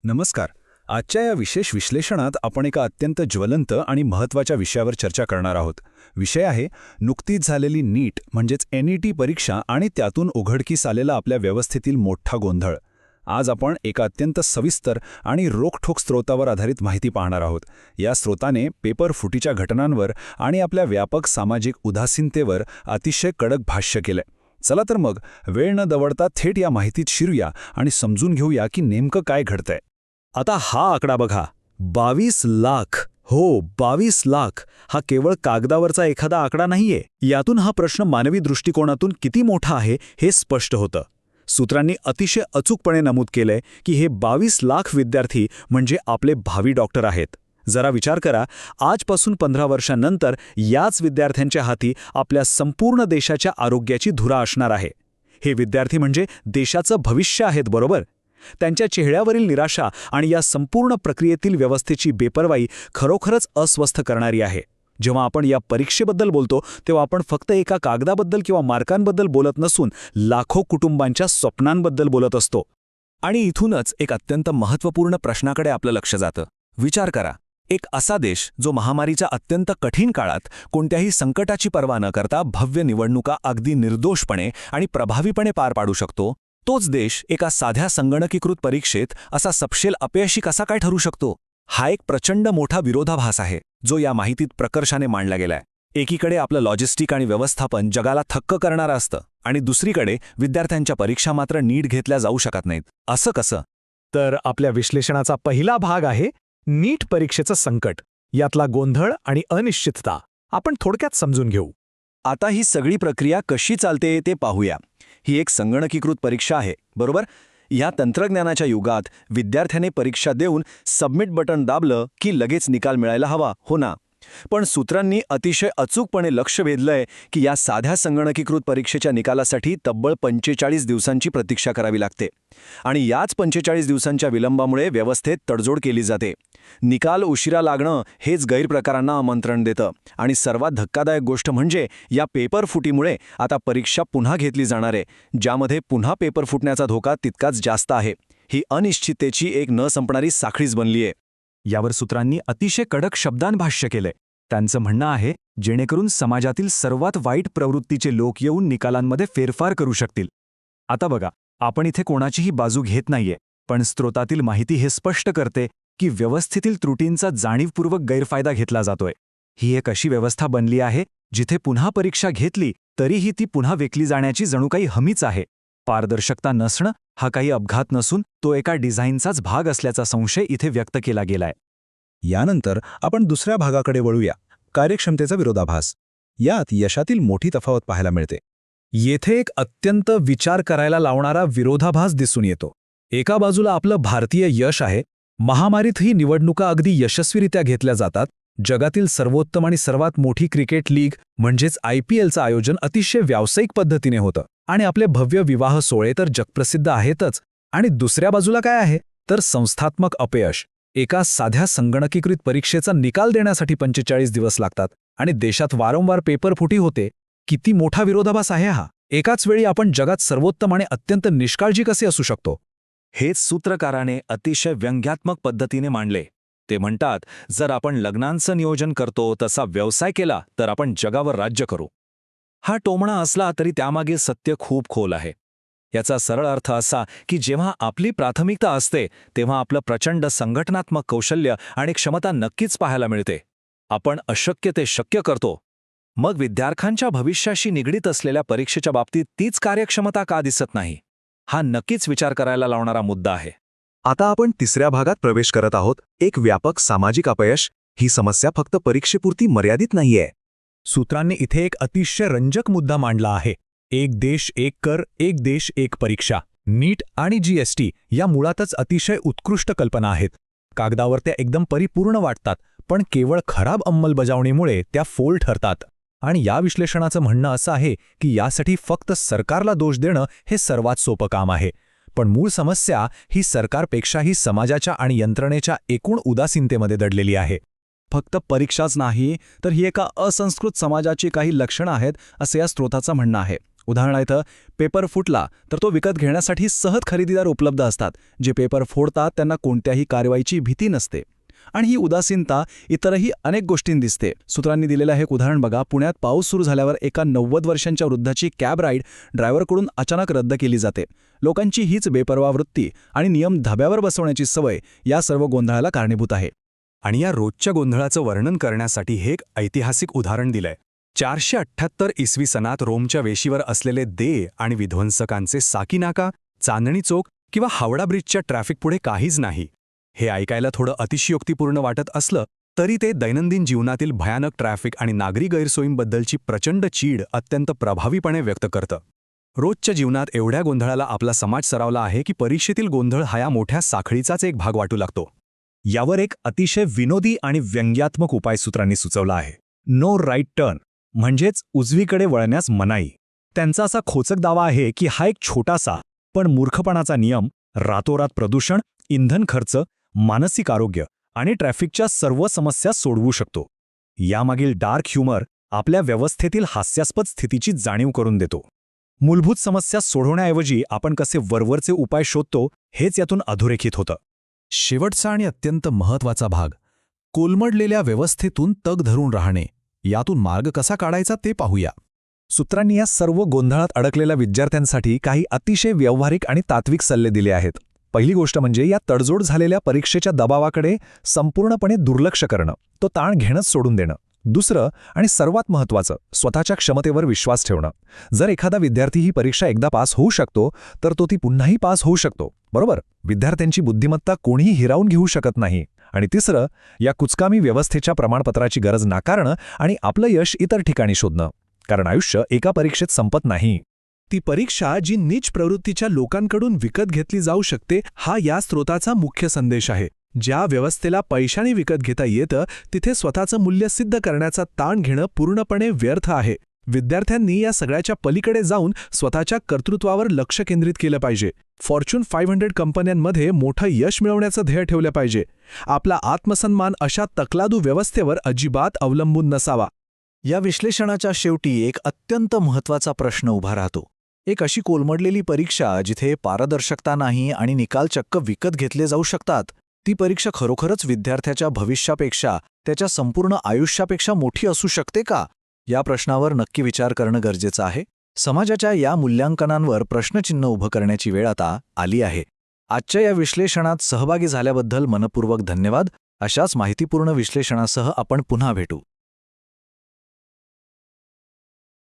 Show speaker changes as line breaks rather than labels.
नमस्कार. आजच्या या विशेष विश्लेषणात आपण एका अत्यंत ज्वलंत आणि महत्त्वाच्या विषयावर चर्चा करणार आहोत. विषय आहे नुकतीच झालेली नीट म्हणजेच NET परीक्षा आणि त्यातून उघडकीस आलेला आपल्या व्यवस्थेतील मोठा गोंधळ. आज आपण एका अत्यंत सविस्तर आणि रोखठोक स्रोतावर आधारित माहिती पाहणार आहोत. या स्रोताने पेपर फुटीच्या घटनांवर आणि आपल्या व्यापक सामाजिक उदासीनतेवर अतिशय कडक भाष्य केलंय. चला तर मग वेळ न दवडता थेट या माहितीत शिरूया आणि समजून घेऊया की नेमकं काय घडतंय. आता हा आकडा बघा, 22 लाख. हो, 22 लाख हा केवळ कागदावरचा एखादा आकडा नाहीये. यातून हा प्रश्न मानवी दृष्टिकोनातून किती मोठा आहे हे स्पष्ट होतं. सूत्रांनी अतिशय अचूकपणे नमूद केलंय की हे 22 लाख विद्यार्थी म्हणजे आपले भावी डॉक्टर आहेत. जरा विचार करा, आजपासून 15 वर्षांनंतर याच विद्यार्थ्यांच्या हाती आपल्या संपूर्ण देशाच्या आरोग्याची धुरा असणार आहे. हे विद्यार्थी म्हणजे देशाचं भविष्य आहेत, बरोबर? त्यांच्या चेहऱ्यावरील निराशा आणि या संपूर्ण प्रक्रियेतील व्यवस्थेची बेपर्वाई खरोखरच अस्वस्थ करणारी आहे. जेव्हा आपण या परीक्षेबद्दल बोलतो तेव्हा आपण फक्त एका कागदाबद्दल किंवा मार्कांबद्दल बोलत नसून लाखो कुटुंबांच्या स्वप्नांबद्दल बोलत असतो. आणि इथूनच एक अत्यंत महत्त्वपूर्ण प्रश्नाकडे आपलं लक्ष जातं. विचार करा, एक असा देश जो महामारीच्या अत्यंत कठीण काळात कोणत्याही संकटाची पर्वा न करता भव्य निवडणुका अगदी निर्दोषपणे आणि प्रभावीपणे पार पाडू शकतो, तोच देश एका साध्या संगणकीकृत परीक्षेत असा सपशेल अपयशी कसा काय ठरू शकतो? हा एक प्रचंड मोठा विरोधाभास आहे जो या माहितीत प्रकर्षाने मांडला गेलाय. एकीकडे आपलं लॉजिस्टिक आणि व्यवस्थापन जगाला थक्क करणारं असतं आणि दुसरीकडे विद्यार्थ्यांच्या परीक्षा मात्र नीट घेतल्या जाऊ शकत नाहीत. असं कसं?
तर आपल्या विश्लेषणाचा पहिला भाग आहे नीट परीक्षेचं संकट, यातला गोंधळ आणि अनिश्चितता आपण थोडक्यात समजून घेऊ.
आता ही सगळी प्रक्रिया कशी चालते ते पाहूया. ही एक संगणकीकृत परीक्षा आहे, बरोबर? या तंत्रज्ञानाच्या युगात विद्यार्थ्याने परीक्षा देऊन सबमिट बटन दाबलं की लगेच निकाल मिळायला हवा, हो ना? पण सूत्रांनी अतिशय अचूकपणे लक्ष वेधलंय की या साध्या संगणकीकृत परीक्षेच्या निकालासाठी तब्बल 45 दिवसांची प्रतीक्षा करावी लागते. आणि याच 45 दिवसांच्या विलंबामुळे व्यवस्थेत तडजोड केली जाते. निकाल उशिरा लागणं हेच गैरप्रकारांना आमंत्रण देतं. आणि सर्वात धक्कादायक गोष्ट म्हणजे या पेपर फुटीमुळे आता परीक्षा पुन्हा घेतली जाणार आहे, ज्यामध्ये पुन्हा पेपर फुटण्याचा धोका तितकाच जास्त आहे. ही अनिश्चिततेची एक न संपणारी साखळीच बनली आहे.
यावर सूत्रांनी अतिशय कडक शब्दांत भाष्य केलंय. त्यांचं म्हणणं आहे, जेणेकरून समाजातील सर्वात वाईट प्रवृत्तीचे लोक येऊन निकालांमध्ये फेरफार करू शकतील. आता बघा, आपण इथे कोणाचीही बाजू घेत नाहीये, पण स्रोतातील माहिती हे स्पष्ट करते की व्यवस्थेतील त्रुटींचा जाणीवपूर्वक गैरफायदा घेतला जातोय. ही एक अशी व्यवस्था बनली आहे जिथे पुन्हा परीक्षा घेतली तरीही ती पुन्हा वेचली जाण्याची जणू काही हमीच आहे. पारदर्शकता नसणं हा काही अपघात नसून तो एका डिझाईनचाच भाग असल्याचा संशय इथे व्यक्त केला गेलाय.
यानंतर आपण दुसऱ्या भागाकडे वळूया, कार्यक्षमतेचा विरोधाभास. यात यशातील मोठी तफावत पाहायला मिळते.
येथे एक अत्यंत विचार करायला लावणारा विरोधाभास दिसून येतो. एका बाजूला आपलं भारतीय यश आहे. महामारीत ही निवडणुका अगदी यशस्वीरित्या घेतल्या जातात. जगातील सर्वोत्तम आणि सर्वात मोठी क्रिकेट लीग म्हणजेच IPLचं आयोजन अतिशय व्यावसायिक पद्धतीने होतं आणि आपले भव्य विवाह सोहळे तर जगप्रसिद्ध आहेतच. आणि दुसऱ्या बाजूला काय आहे तर संस्थात्मक अपयश. एका साध्या संगणकीकृत परीक्षेचा निकाल देण्यासाठी 45 दिवस लागतात आणि देशात वारंवार पेपर फुटी होते. किती मोठा विरोधाभास आहे हा! एकाच वेळी आपण जगात सर्वोत्तम आणि अत्यंत निष्काळजी कसे असू शकतो?
हेच सूत्रकाराने अतिशय व्यंग्यात्मक पद्धतीने मांडले. ते म्हणतात, जर आपण लग्नांचं नियोजन करतो तसा व्यवसाय केला तर आपण जगावर राज्य करू. हा टोमणा असला तरी त्यामागे सत्य खूप खोल आहे. याचा सरळ अर्थ असा की जेव्हा आपली प्राथमिकता असते तेव्हा आपलं प्रचंड संघटनात्मक कौशल्य आणि क्षमता नक्कीच पाहायला मिळते. आपण अशक्य ते शक्य करतो. मग विद्यार्थ्यांच्या भविष्याशी निगडीत असलेल्या परीक्षेच्या बाबतीत तीच कार्यक्षमता का दिसत नाही? हा नक्कीच विचार करायला लावणारा मुद्दा आहे.
आता आपण तिसऱ्या भागात प्रवेश करत आहोत. एक व्यापक सामाजिक अपयश. ही समस्या फक्त परीक्षेपुरती मर्यादित नाहीये.
सूत्रांनी इथे एक अतिशय रंजक मुद्दा मांडला आहे. एक देश एक कर, एक देश एक परीक्षा. नीट आणि GST या मुळातच अतिशय उत्कृष्ट कल्पना आहेत. कागदावर त्या एकदम परिपूर्ण वाटतात, पण केवळ खराब अंमलबजावणीमुळे त्या फोल ठरतात. आणि या विश्लेषणाचं म्हणणं असं आहे की यासाठी फक्त सरकारला दोष देणं हे सर्वात सोपं काम आहे. पण मूळ समस्या ही सरकारपेक्षाही समाजाच्या आणि यंत्रणेच्या एकूण उदासीनतेमध्ये दडलेली आहे.
फक्त परीक्षाच नाही, तर ही एका असंस्कृत समाजाची काही लक्षणं आहेत, असं या स्रोताचं म्हणणं आहे. उदाहरणार्थ पेपर फुटला तर तो विकत घेण्यासाठी सहज खरेदीदार उपलब्ध असतात, जे पेपर फोडतात त्यांना कोणत्याही कारवाईची भीती नसते. आणि ही उदासीनता इतरही अनेक गोष्टींनी दिसते. सूत्रांनी दिलेलं हे एक उदाहरण बघा. पुण्यात पाऊस सुरू झाल्यावर एका 90 वर्षांच्या वृद्धाची कॅब राईड ड्रायव्हरकडून अचानक रद्द केली जाते. लोकांची हीच बेपर्वा वृत्ती आणि नियम धाब्यावर बसवण्याची सवय या सर्व गोंधळाला कारणीभूत आहे.
आणि या रोजच्या गोंधळाचं वर्णन करण्यासाठी हे एक ऐतिहासिक उदाहरण दिलंय. 478 इसवी सनात रोमच्या वेशीवर असलेले दे आणि विध्वंसकांचे साकीनाका, चांदणी चौक किंवा हावडा ब्रिजच्या ट्रॅफिकपुढे काहीच नाही. हे ऐकायला थोडं अतिशयोक्तीपूर्ण वाटत असलं तरी ते दैनंदिन जीवनातील भयानक ट्रॅफिक आणि नागरी गैरसोयींबद्दलची प्रचंड चीड अत्यंत प्रभावीपणे व्यक्त करतं. रोजच्या जीवनात एवढ्या गोंधळाला आपला समाज सरावला आहे की परीक्षेतील गोंधळ हा या मोठ्या साखळीचाच एक भाग वाटू लागतो.
यावर एक अतिशय विनोदी आणि व्यंग्यात्मक उपाय सूत्रांनी सुचवला आहे. नो राईट टर्न म्हणजेच उजवीकडे वळण्यास मनाई. त्यांचा असा खोचक दावा आहे की हा एक छोटासा पण मूर्खपणाचा नियम रातोरात प्रदूषण, इंधन खर्च, मानसिक आरोग्य आणि ट्रॅफिकच्या सर्व समस्या सोडवू शकतो. यामागील डार्क ह्युमर आपल्या व्यवस्थेतील हास्यास्पद स्थितीची जाणीव करून देतो. मूलभूत समस्या सोडवण्याऐवजी आपण कसे वरवरचे उपाय शोधतो हेच यातून अधोरेखित होतं.
शेवटचा आणि अत्यंत महत्त्वाचा भाग, कोलमडलेल्या व्यवस्थेतून तग धरून राहणे. यातून मार्ग कसा काढायचा ते पाहूया.
सूत्रांनी या सर्व गोंधळात अडकलेल्या विद्यार्थ्यांसाठी काही अतिशय व्यावहारिक आणि तात्विक सल्ले दिले आहेत. पहिली गोष्ट म्हणजे या तडजोड झालेल्या परीक्षेच्या दबावाकडे संपूर्णपणे दुर्लक्ष करणं, तो ताण घेणंच सोडून देणं. दुसरं आणि सर्वात महत्त्वाचं, स्वतःच्या क्षमतेवर विश्वास ठेवणं. जर एखादा विद्यार्थी ही परीक्षा एकदा पास होऊ शकतो तर तो ती पुन्हाही पास होऊ शकतो, बरोबर? विद्यार्थ्यांची बुद्धिमत्ता कोणीही हिरावून घेऊ शकत नाही. आणि तिसरं, या कुचकामी व्यवस्थेच्या प्रमाणपत्राची गरज नाकारणं आणि आपलं यश इतर ठिकाणी शोधणं. कारण आयुष्य एका परीक्षेत संपत नाही.
ती परीक्षा जी नीच प्रवृत्तीच्या लोकांकडून विकत घेतली जाऊ शकते, हा या स्रोताचा मुख्य संदेश आहे. ज्या व्यवस्थेला पैशाने विकत घेता येतं तिथे स्वतःचं मूल्य सिद्ध करण्याचा ताण घेणं पूर्णपणे व्यर्थ आहे. विद्यार्थ्यांनी या सगळ्याच्या पलीकडे जाऊन स्वतःच्या कर्तृत्वावर लक्ष केंद्रित केलं पाहिजे. फॉर्च्यून 500 कंपन्यांमध्ये मोठं यश मिळवण्याचं ध्येय ठेवलं पाहिजे. आपला आत्मसन्मान अशा तकलादू व्यवस्थेवर अजिबात अवलंबून नसावा.
या विश्लेषणाच्या शेवटी एक अत्यंत महत्त्वाचा प्रश्न उभा राहतो. एक अशी कोलमडलेली परीक्षा जिथे पारदर्शकता नाही आणि निकाल चक्क विकत घेतले जाऊ शकतात, ती परीक्षा खरोखरच विद्यार्थ्याच्या भविष्यापेक्षा, त्याच्या संपूर्ण आयुष्यापेक्षा मोठी असू शकते का? या प्रश्नावर नक्की विचार करणं गरजेचं आहे. समाजाच्या या मूल्यांकनांवर प्रश्नचिन्ह उभं करण्याची वेळ आता आली आहे. आजच्या या विश्लेषणात सहभागी झाल्याबद्दल मनपूर्वक धन्यवाद. अशाच माहितीपूर्ण विश्लेषणासह आपण पुन्हा भेटू.